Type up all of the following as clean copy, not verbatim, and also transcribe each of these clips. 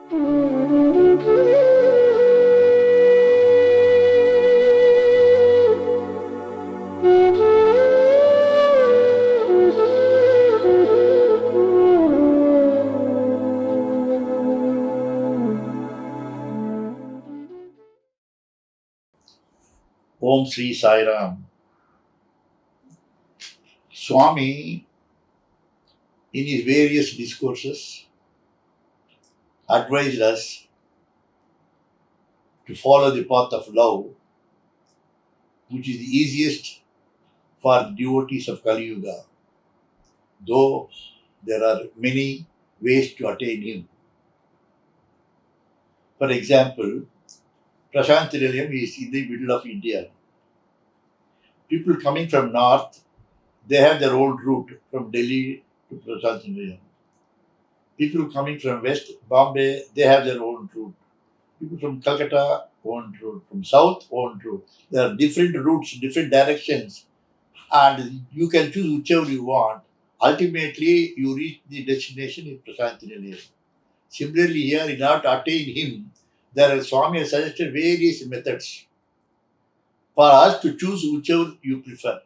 Om Sri Sai Ram. Swami, in his various discourses, advised us to follow the path of love, which is the easiest for devotees of Kali Yuga, though there are many ways to attain him. For example, Prashant Nilayam is in the middle of India. People coming from north, they have their own route from Delhi to Prashant Nilayam. People coming from west, Bombay, they have their own route. People from Calcutta, own route. From south, own route. There are different routes, different directions, and you can choose whichever you want. Ultimately, you reach the destination in Prashant Nilayam. Similarly, here, in order to attain him, there are Swami has suggested various methods for us to choose whichever you prefer.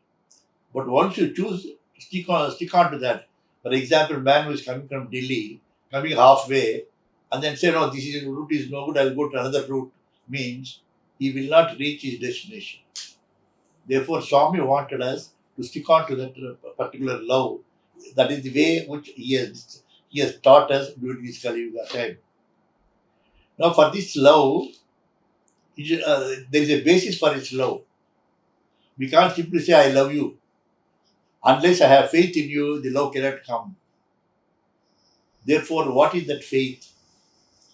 But once you choose, stick on to that. For example, man who is coming from Delhi, coming halfway, and then say, no, this is, route is no good, I'll go to another route, means he will not reach his destination. Therefore, Swami wanted us to stick on to that particular love. That is the way which he has taught us during this Kali Yuga time. Now, for this love, there is a basis for its love. We can't simply say, I love you. Unless I have faith in you, the love cannot come. Therefore, what is that faith?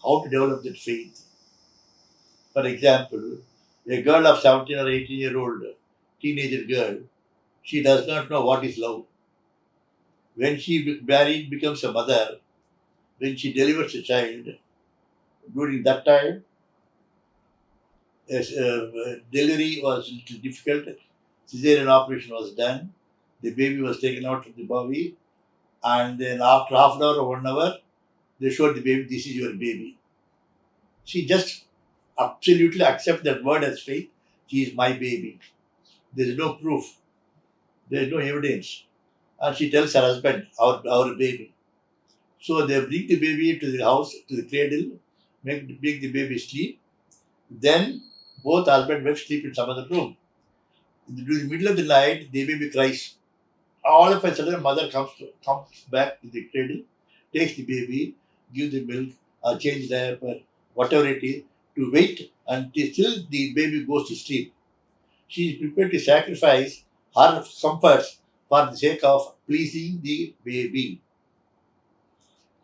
How to develop that faith? For example, a girl of 17 or 18-year-old teenager girl, she does not know what is love. When she married, becomes a mother, when she delivers a child, during that time, delivery was a little difficult. Cesarean operation was done. The baby was taken out from the body, and then after half an hour or 1 hour, they showed the baby, this is your baby. She just absolutely accepts that word as faith. She is my baby. There is no proof. There is no evidence. And she tells her husband, our baby. So they bring the baby to the house, to the cradle, make the baby sleep. Then both husband and wife sleep in some other room. In the middle of the night, the baby cries. All of a sudden, mother comes back to the cradle, takes the baby, gives the milk, change diaper, whatever it is, to wait until the baby goes to sleep. She is prepared to sacrifice her comforts for the sake of pleasing the baby.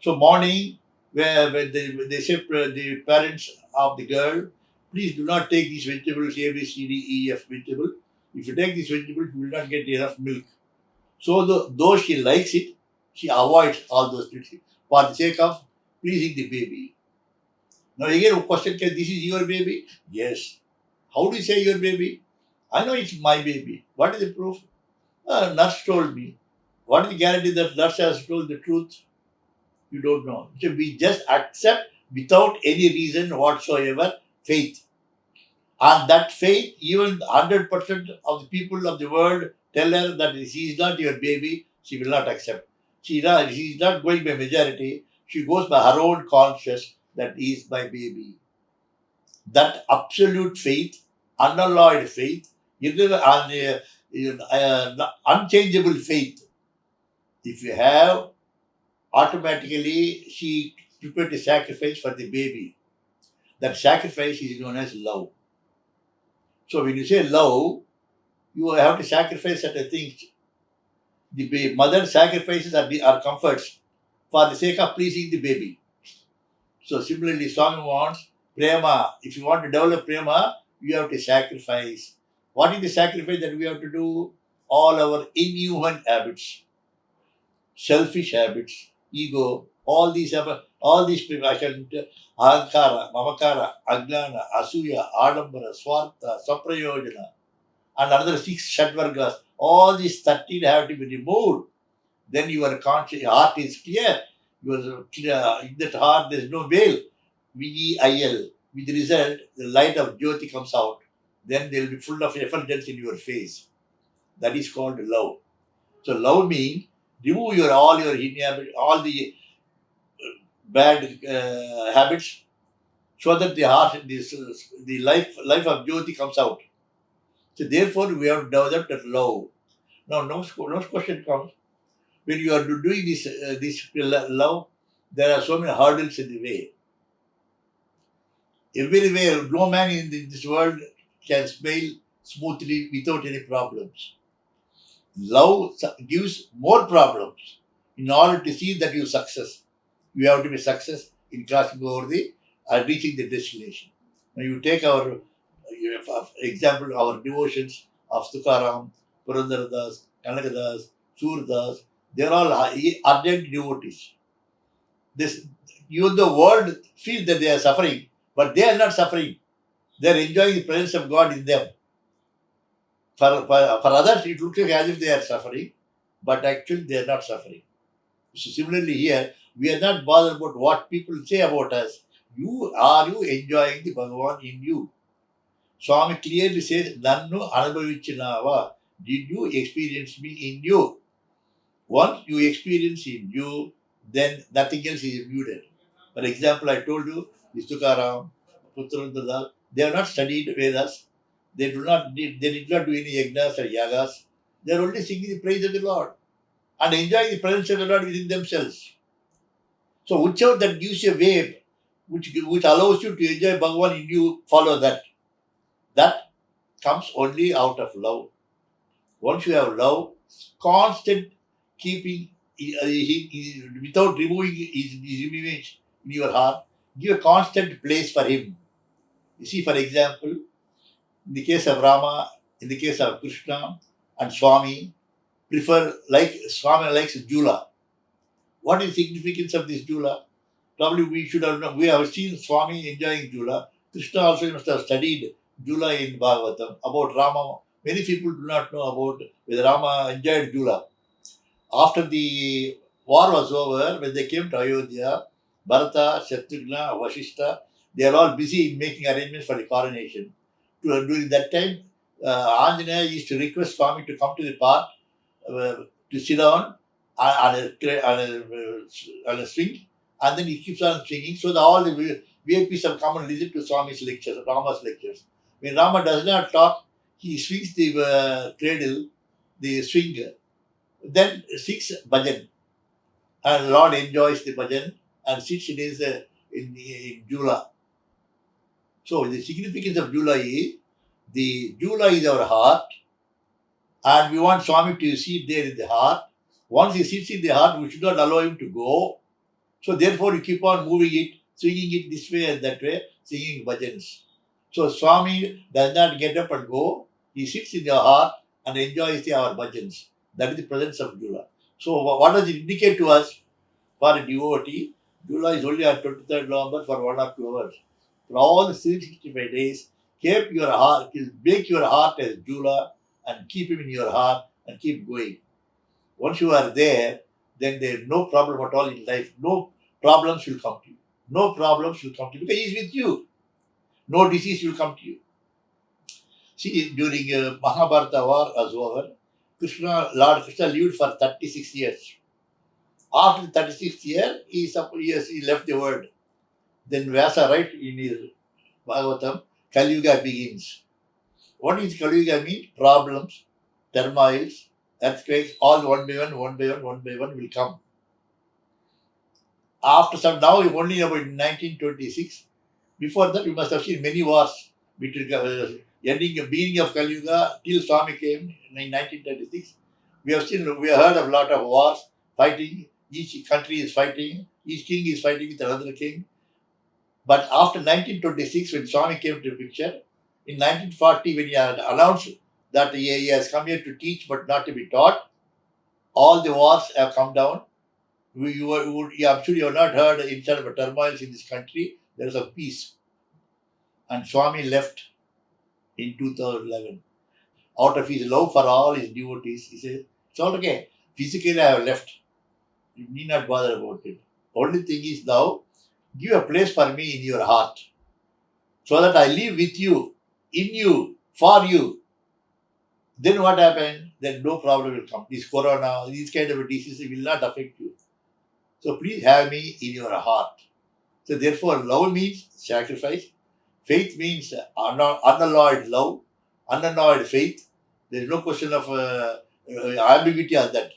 So morning, when they say the parents of the girl, please do not take these vegetables A, B, C, D, E, F vegetable. If you take these vegetables, you will not get enough milk. So though she likes it, she avoids all those things for the sake of pleasing the baby. Now again, a question can, this is your baby? Yes. How do you say your baby? I know it's my baby. What is the proof? Nurse told me. What is the guarantee that nurse has told the truth? You don't know. So we just accept without any reason whatsoever faith. And that faith, even 100% of the people of the world tell her that she is not your baby, she will not accept. She is not going by majority. She goes by her own conscience that he is my baby. That absolute faith, unalloyed faith, unchangeable faith. If you have, automatically she prepared to sacrifice for the baby. That sacrifice is known as love. So when you say love, you have to sacrifice certain things. The mother sacrifices are comforts for the sake of pleasing the baby. So similarly, Swami wants prema. If you want to develop prema, you have to sacrifice. What is the sacrifice that we have to do? All our inhuman habits, selfish habits, ego, all these people, ahankara, mamakara, agnana, asuya, adambara, swartha, saprayojana, and another six shadvargas. All these 13 have to be removed. Then your conscious heart is clear. In that heart there is no veil. VEIL. With the result, the light of Jyoti comes out. Then they will be full of effulgence in your face. That is called love. So love means remove all your all the bad habits, so that the heart, the life of Jyoti comes out. So therefore, we have developed that love. Now, next question comes: when you are doing this love, there are so many hurdles in the way. Everywhere, no man in this world can smile smoothly without any problems. Love gives more problems. In order to see that you success, you have to be success in crossing over the reaching the destination. Now you take our for example, our devotions of Tukaram, Purandaradas, Kanakadas, Surdas, they are all ardent devotees. This, even the world feels that they are suffering, but they are not suffering. They are enjoying the presence of God in them. For others, it looks like as if they are suffering, but actually they are not suffering. So similarly here, we are not bothered about what people say about us. Are you enjoying the Bhagavan in you? Swami clearly says, Nannu Anubhavichinava. Did you experience me in you? Once you experience in you, then nothing else is muted. For example, I told you, this Tukaram, Putranadal, they have not studied Vedas. They did not do any yagnas or yagas. They are only singing the praise of the Lord and enjoying the presence of the Lord within themselves. So whichever that gives you a way, which allows you to enjoy Bhagavan in you, follow that. That comes only out of love. Once you have love, constant keeping without removing his image in your heart, give a constant place for him. You see, for example, in the case of Rama, in the case of Krishna and Swami, Swami likes Jula. What is the significance of this Jula? Probably we should have known. We have seen Swami enjoying Jula. Krishna also must have studied Jula in Bhagavatam. About Rama, many people do not know about whether Rama enjoyed Jula. After the war was over, when they came to Ayodhya, Bharata, Shatrugna, Vashishta, they are all busy in making arrangements for the coronation. During that time, Anjaneya used to request Swami to come to the park to sit down on a swing, and then he keeps on swinging. So that all the VIPs have come and listen to Swami's lectures, Rama's lectures. When Rama does not talk, he swings the cradle, the swing, then sings bhajan, and Lord enjoys the bhajan and sits in his in Jula. So the significance of Jula is the Jula is our heart, and we want Swami to sit there in the heart. Once he sits in the heart, we should not allow him to go. So therefore, you keep on moving it, swinging it this way and that way, singing bhajans. So Swami does not get up and go. He sits in your heart and enjoys our bhajans. That is the presence of Jula. So what does it indicate to us? For a devotee, Jula is only on 23rd November for 1 or 2 hours. For all the 365 days, make your heart as Jula and keep him in your heart and keep going. Once you are there, then there is no problem at all in life. No problems will come to you. No problems will come to you because he is with you. No disease will come to you. See, during Mahabharata war was over, Lord Krishna lived for 36 years. After the 36th year, he left the world. Then Vyasa writes in his Bhagavatam, Kali Yuga begins. What is Kali Yuga mean? Problems, turmoils, earthquakes, all one by one will come. After some, now only about 1926. Before that, you must have seen many wars between beginning of Kali Yuga till Swami came in 1936. We have heard of a lot of wars, fighting. Each country is fighting. Each king is fighting with another king. But after 1926, when Swami came to the picture, in 1940, when he had announced that he has come here to teach but not to be taught, all the wars have come down. I'm sure you have not heard instead of turmoils in this country, there is a peace. And Swami left in 2011. Out of his love for all his devotees, he said, it's all okay. Physically, I have left. You need not bother about it. Only thing is now, Give a place for me in your heart so that I live with you, in you, for you. Then what happened? Then no problem will come. This corona, these kind of diseases will not affect you. So please have me in your heart. So therefore, love means sacrifice. Faith means unalloyed love, unalloyed faith. There is no question of ambiguity on that.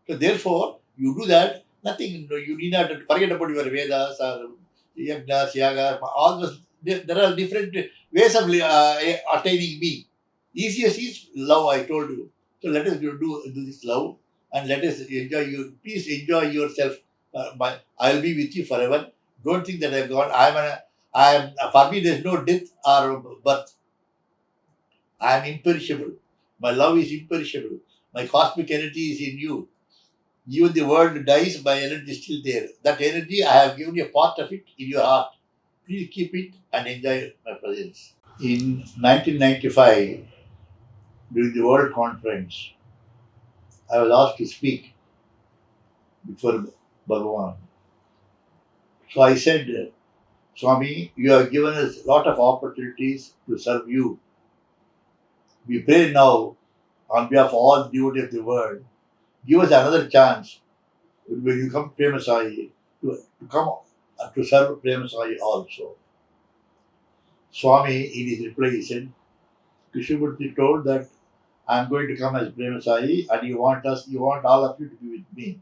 So therefore, you do that. Nothing. You need not forget about your Vedas or yagnas, yagas. All those. There are different ways of attaining me. Easiest is love. I told you. So let us do this love and let us enjoy you. Please enjoy yourself. I will be with you forever. Don't think that I've gone. I am. For me, there's no death or birth. I am imperishable. My love is imperishable. My cosmic energy is in you. Even the world dies, my energy is still there. That energy, I have given you a part of it in your heart. Please keep it and enjoy my presence. In 1995, during the World Conference, I was asked to speak before Bhagavan. So I said, Swami, you have given us a lot of opportunities to serve you. We pray now on behalf of all the devotees of the world. Give us another chance when you come to Prema Sai to come to serve Prema Sai also. Swami, in his reply, he said, Krishnamurti told that I am going to come as Prema Sai and you want all of you to be with me.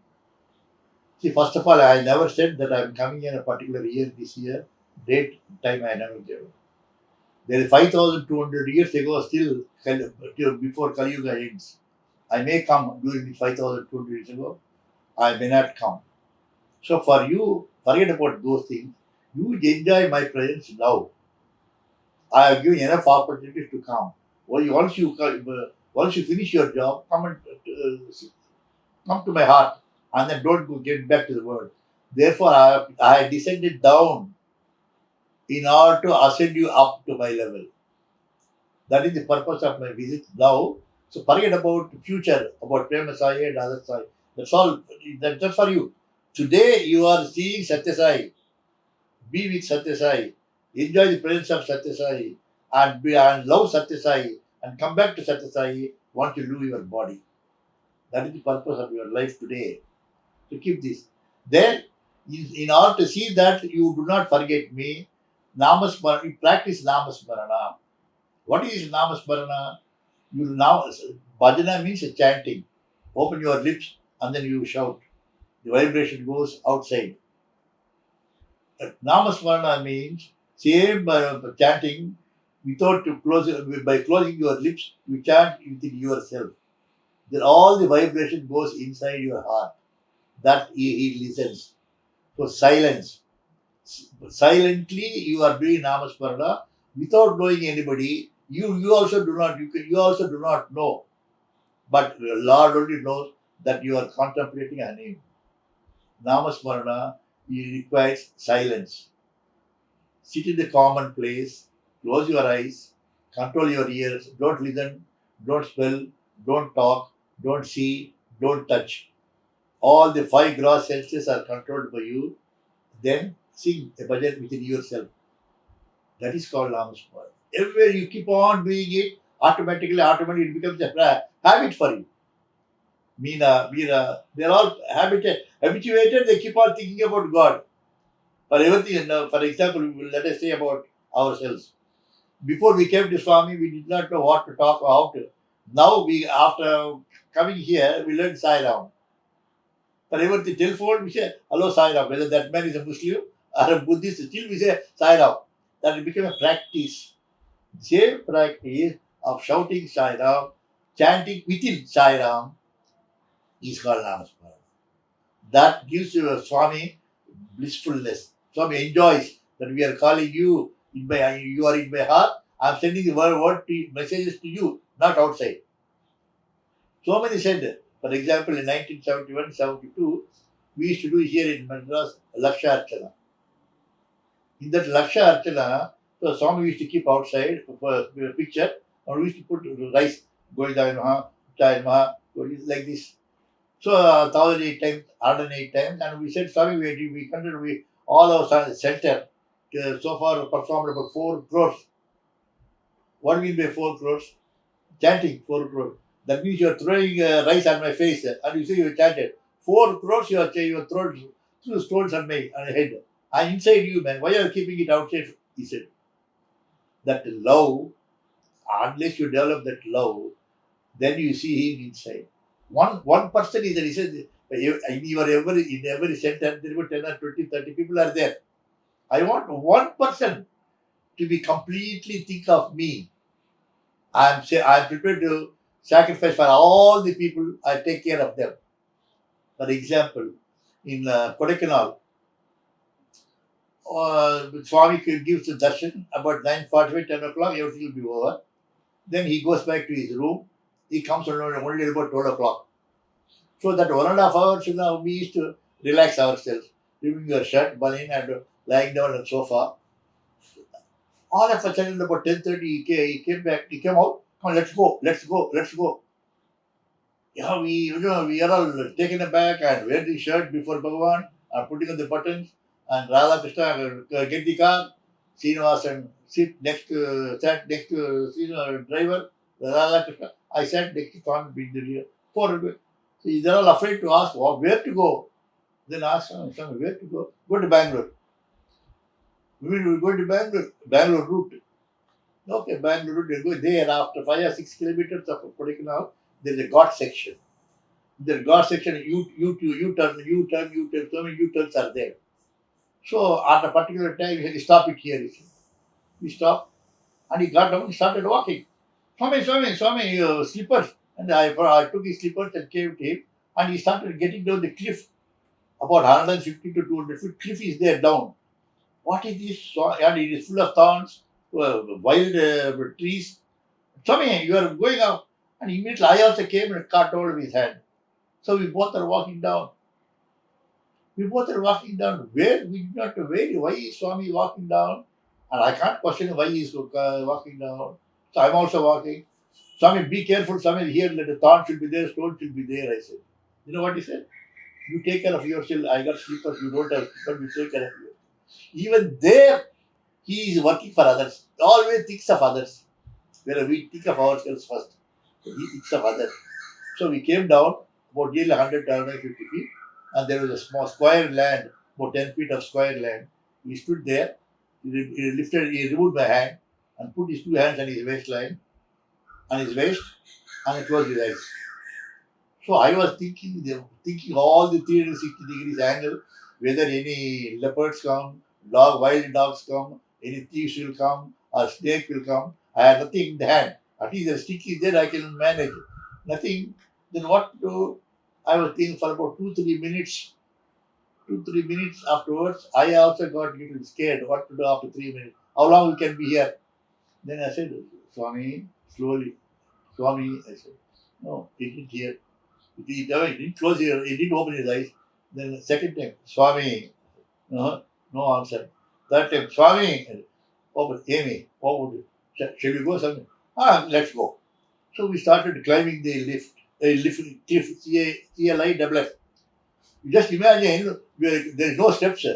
See, first of all, I never said that I am coming in a particular year this year. Date, time I never gave. There is 5,200 years ago, still before Kali Yuga ends. I may come during the 5,200 years ago. I may not come. So for you, forget about those things. You enjoy my presence now. I have given enough opportunities to come. Once you finish your job, come to my heart, and then don't go get back to the world. Therefore, I descended down in order to ascend you up to my level. That is the purpose of my visit now. So forget about the future, about Prema Sai and other Sai. That's all. That's for you. Today you are seeing Satya Sai. Be with Satya Sai. Enjoy the presence of Satya Sai and love Satya Sai and come back to Satya Sai once you lose your body. That is the purpose of your life today. To keep this. Then, in order to see that you do not forget me, Namasmarana, you practice Namasmarana. What is Namasmarana? You now bhajana means chanting. Open your lips and then you shout. The vibration goes outside. Namasmarana means same chanting without to close by closing your lips, you chant within yourself. Then all the vibration goes inside your heart. That he listens. So silence. Silently you are doing Namasmarana without knowing anybody. You also do not you also do not know. But Lord only knows that you are contemplating a name. Namasmarana requires silence. Sit in the common place, close your eyes, control your ears, don't listen, don't smell, don't talk, don't see, don't touch. All the five gross senses are controlled by you. Then sing a bhajan within yourself. That is called Namasmarana. Everywhere you keep on doing it, automatically it becomes a habit for you. Meena, they're all habituated, they keep on thinking about God. For everything, for example, let us say about ourselves. Before we came to Swami, we did not know what to talk or how to. Now, after coming here, we learn Sai Ram. For everything, telephone, we say, hello Sai Ram. Whether that man is a Muslim or a Buddhist, still we say Sai Ram. That became a practice. Same practice of shouting Sai Ram, chanting within Sai Ram is called Namasmarana. That gives you a Swami blissfulness. Swami enjoys that we are calling you you are in my heart. I am sending the messages to you, not outside. So many said, for example, in 1971-72, we used to do here in Madras Laksha Archana. In that Laksha Archana, so Swami used to keep outside for a picture, and we used to put rice, Govinda Maha, Chai Maha, like this. So 1,008 times, 108 times, and we said, Swami, we consider all our center so far performed about 4 crores. What do you mean by 4 crores? Chanting 4 crores. That means you are throwing rice on my face and you say you chanted. 4 crores you are throwing threw stones on my head. I'm inside you, man. Why are you keeping it outside? He said. That love, unless you develop that love, then you see him inside. One person is there. He said, in every center, there were 10 or 20, 30 people are there. I want one person to be completely think of me. I'm prepared to sacrifice for all the people. I take care of them. For example, in Kodaikanal, Swami gives the darshan about 9:45, 10 o'clock, everything will be over. Then he goes back to his room. He comes around only about 12 o'clock. So that 1.5 hours, we used to relax ourselves, removing your shirt, balloon, and lying down on the sofa. All of a sudden, about 10:30, he came back. He came out. Come on, let's go, let's go, let's go. Yeah, we are all taken aback and wear the shirt before Bhagavan and putting on the buttons. And Radha Krishna get the car. Srinivasan sat next to driver. Radha Krishna. I sat next to Swami being the rear. So they're all afraid to ask where to go. Then ask Swami, where to go? Go to Bangalore. We will go to Bangalore. Bangalore route. Okay, Bangalore route. They go there after 5 or 6 kilometers of Kodaikanal. There's a Ghat section. The God section, U-turn, so many U-turns are there. So at a particular time, he said, stop it here. He said. We stopped and he got down and started walking. Swami, slippers. And I took his slippers and gave to him and he started getting down the cliff. About 150 to 200 feet cliff is there down. What is this? And it is full of thorns, wild trees. Swami, you are going up. And immediately I also came and caught hold of his hand. So we both are walking down. We both are walking down. Where we did not know why is Swami walking down, and I can't question why he is walking down. So I'm also walking. Swami, be careful. Swami, here let the thorn should be there, stone should be there. I said. You know what he said? You take care of yourself. I got slippers. You don't have slippers. You take care of yourself. Even there, he is working for others. Always thinks of others. Where we think of ourselves first. So he thinks of others. So we came down about nearly 100 to 150 feet, and there was a small square land, about 10 feet of square land. He stood there, he removed my hand and put his two hands on his waistline, on his waist, and closed his eyes. So I was thinking all the 360 degrees angle, whether any leopards come, wild dogs come, any thieves will come, or snake will come. I had nothing in the hand. At least the stick is there, I can manage. Nothing. Then what to do? I was thinking for about 2-3 minutes. 2-3 minutes afterwards, I also got a little scared. What to do after 3 minutes? How long we can be here? Then I said, Swami, slowly. Swami, I said, no, he didn't hear. He didn't close his, he didn't open his eyes. Then the second time, Swami, no answer. That time, Swami, open, Amy, what would you? Shall we go somewhere? Let's go. So we started climbing the cliff, CLIFF. You just imagine, there is no steps.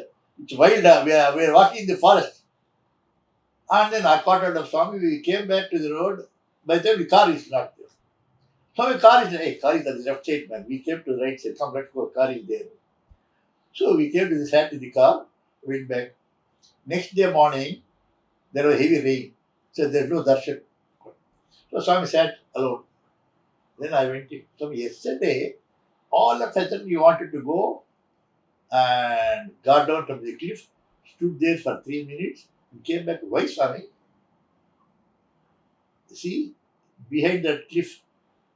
It's wild. We are walking in the forest. And then I caught out of Swami. We came back to the road. By the time the car is not there. Swami, car is on the left side, man. We came to the right side. Come, let's go. Car is there. So we came to the side of the car, went back. Next day morning, there was heavy rain. So there's no darshan. So Swami sat alone. Then I went in. So yesterday, all of a sudden we wanted to go and got down from the cliff, stood there for 3 minutes, and came back. Why, Swami? See, behind that cliff,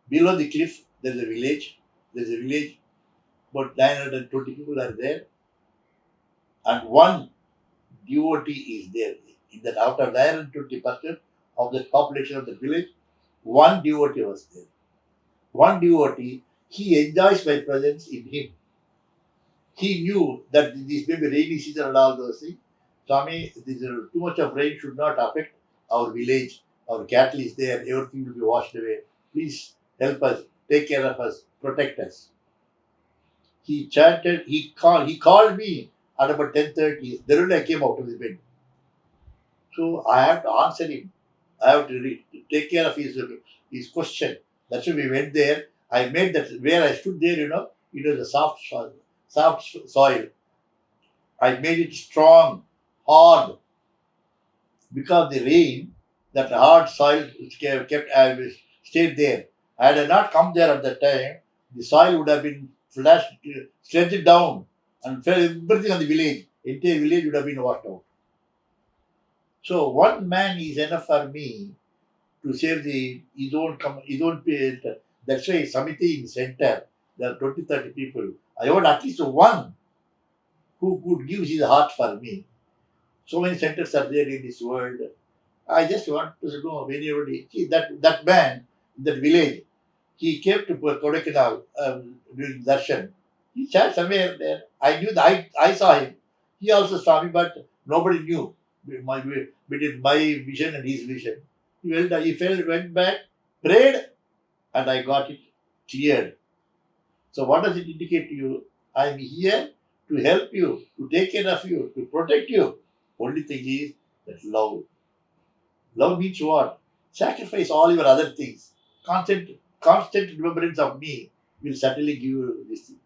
below the cliff, there's a village. There's a village, about 920 people are there, and one devotee is there. In that, out of 920% of the population of the village, one devotee was there. One devotee, he enjoys my presence in him. He knew that this may be rainy season and all those things. Swami, too much of rain should not affect our village. Our cattle is there, everything will be washed away. Please help us, take care of us, protect us. He chanted, he called me At about 10:30, then only I came out of the bed. So I have to answer him. I have to take care of his question. That's why we went there. I made that where I stood there, it was a soft soil. I made it strong, hard, because the rain, that hard soil kept stayed there. Had I not come there at that time, the soil would have been flashed, stretched down, and fell everything on the village. Entire village would have been washed out. So one man is enough for me to save his own pay. That's why Samiti in center. There are 20, 30 people. I want at least one who could give his heart for me. So many centers are there in this world. I just want to know when anybody. See that man in that village, he came to Kodaikanal during darshan. He sat somewhere there. I knew that I saw him. He also saw me, but nobody knew between my vision and his vision. Went back, prayed, and I got it cleared. So what does it indicate to you? I am here to help you, to take care of you, to protect you. Only thing is that love. Love means what? Sacrifice all your other things. Constant remembrance of me will certainly give you this thing.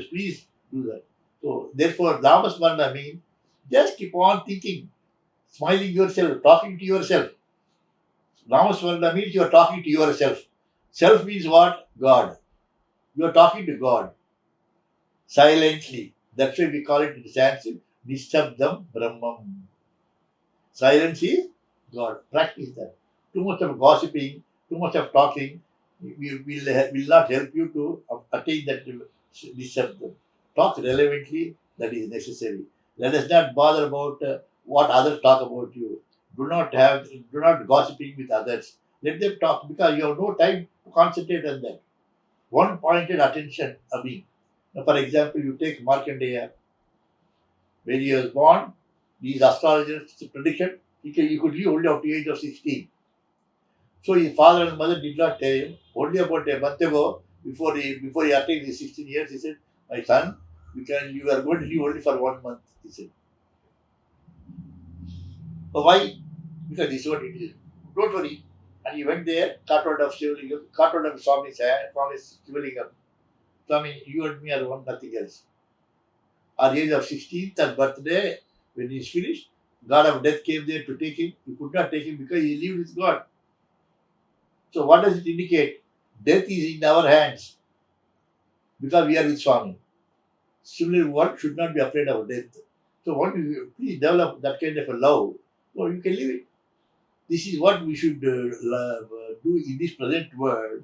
Please do that. So therefore, Namasmarana means just keep on thinking, smiling yourself, talking to yourself. Namasmarana means you are talking to yourself. Self means what? God. You are talking to God silently. That's why we call it in Sanskrit Nishabdam Brahmam. Silence is God. Practice that. Too much of gossiping, too much of talking will not help you to attain that Nishabdam. Talk relevantly, that is necessary. Let us not bother about what others talk about you. Do not gossiping with others. Let them talk because you have no time to concentrate on that. One pointed attention, Abhi. Now, for example, you take Markandeya, when he was born, these astrologers prediction he could live only up to the age of 16. So his father and mother did not tell him. Only about a month ago, before he attained his 16 years, he said, "My son, you are going to live only for 1 month." He said, "Oh, why? Because this is what it is. Don't worry." And he went there, caught hold of Shivalingam, caught hold of Swami's hand, promised Shivalingam, "Swami, you and me are one, nothing else." At the age of 16th and birthday, when he is finished, God of death came there to take him. He could not take him because he lived with God. So what does it indicate? Death is in our hands because we are with Swami. Similarly, one should not be afraid of death. So what you please develop that kind of a love, so you can live it. This is what we should do in this present world.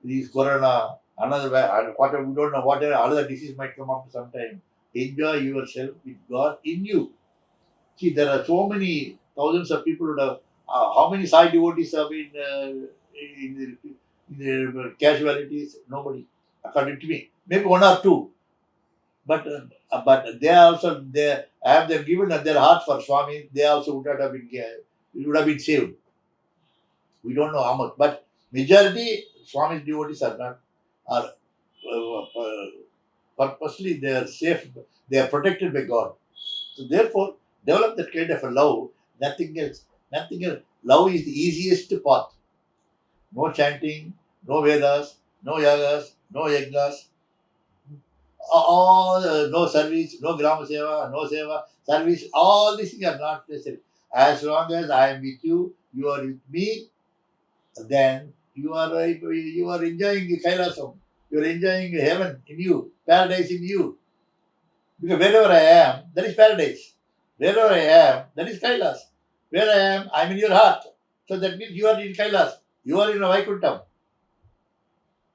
This corona, whatever we don't know, whatever other disease might come up sometime. Enjoy yourself with God in you. See, there are so many thousands of people who have. How many Sai devotees have been in the casualties? Nobody, according to me. Maybe one or two, but they also they have they given their heart for Swami. They also would not have been would have been saved. We don't know how much, but majority Swami's devotees are not are purposely they are safe. They are protected by God. So therefore, develop that kind of a love. Nothing else. Nothing else. Love is the easiest path. No chanting, no Vedas, no yagas, no yajnas, all no service, no grama seva, no seva, service. All these things are not necessary. As long as I am with you, you are with me, then you are enjoying Kailasam. You are enjoying heaven in you, paradise in you. Because wherever I am, that is paradise. Wherever I am, that is Kailas. Where I am, I am in your heart. So that means you are in Kailas. You are in Vaikuntham.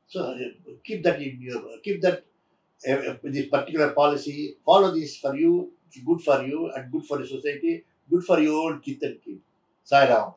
So keep that this particular policy. Follow this for you. It's good for you and good for the society. Good for your own kith and kin. Sai Ram.